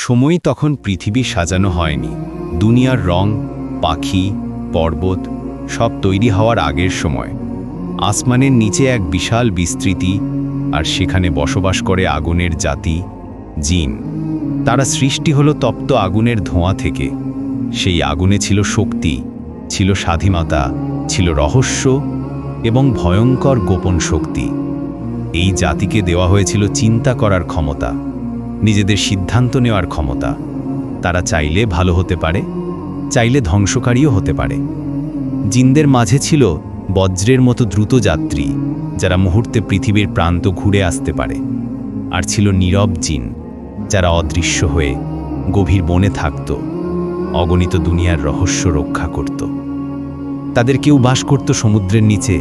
সময় তখন পৃথিবী সাজানো হয়নি। দুনিয়ার রং, পাখি, পর্বত সব তৈরি হওয়ার আগের সময়। আসমানের নিচে এক বিশাল বিস্তৃতি, আর সেখানে বসবাস করে আগুনের জাতি, জিন। তারা সৃষ্টি হলো তপ্ত আগুনের ধোঁয়া থেকে। সেই আগুনে ছিল শক্তি, ছিল স্বাধীনতা, ছিল রহস্য এবং ভয়ঙ্কর গোপন শক্তি। এই জাতিকে দেওয়া হয়েছিল চিন্তা করার ক্ষমতা, নিজেদের সিদ্ধান্ত নেওয়ার ক্ষমতা। তারা চাইলে ভালো হতে পারে, চাইলে ধ্বংসকারীও হতে পারে। জিনদের মাঝে ছিল বজ্রের মতো দ্রুত যাত্রী, যারা মুহূর্তে পৃথিবীর প্রান্ত ঘুরে আসতে পারে। আর ছিল নীরব জিন, যারা অদৃশ্য হয়ে গভীর বনে থাকত, অগণিত দুনিয়ার রহস্য রক্ষা করত। তাদের কেউ বাস করত সমুদ্রের নিচে,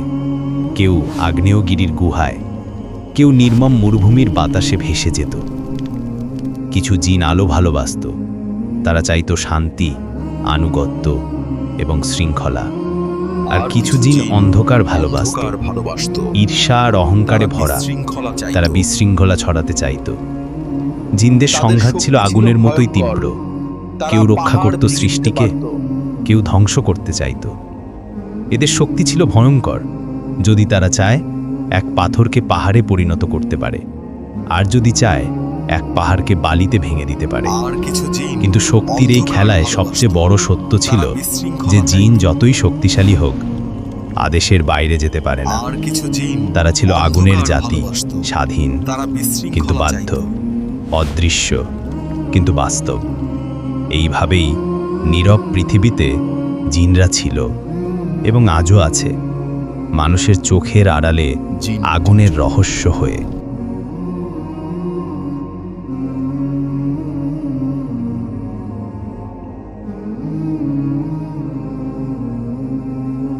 কেউ আগ্নেয়গিরির গুহায়, কেউ নির্মম মরুভূমির বাতাসে ভেসে যেত। কিছু জিন আলো ভালোবাসত। তারা চাইত শান্তি, আনুগত্য এবং শৃঙ্খলা। আর কিছু জিন অন্ধকার ভালোবাসত, ঈর্ষা আর অহংকারে ভরা। তারা বিশৃঙ্খলা ছড়াতে চাইত। জিনদের সংঘাত ছিল আগুনের মতোই তীব্র। কেউ রক্ষা করত সৃষ্টিকে, কেউ ধ্বংস করতে চাইত। এদের শক্তি ছিল ভয়ঙ্কর। যদি তারা চায়, এক পাথরকে পাহাড়ে পরিণত করতে পারে, আর যদি চায়, এক পাহাড়কে বালিতে ভেঙে দিতে পারে। কিন্তু শক্তির এই খেলায় সবচেয়ে বড় সত্য ছিল যে জিন যতই শক্তিশালী হোক, আদেশের বাইরে যেতে পারে না। তারা ছিল আগুনের জাতি, স্বাধীন কিন্তু বাধ্য, অদৃশ্য কিন্তু বাস্তব। এইভাবেই নীরব পৃথিবীতে জিনরা ছিল এবং আজও আছে, মানুষের চোখের আড়ালে আগুনের রহস্য হয়ে।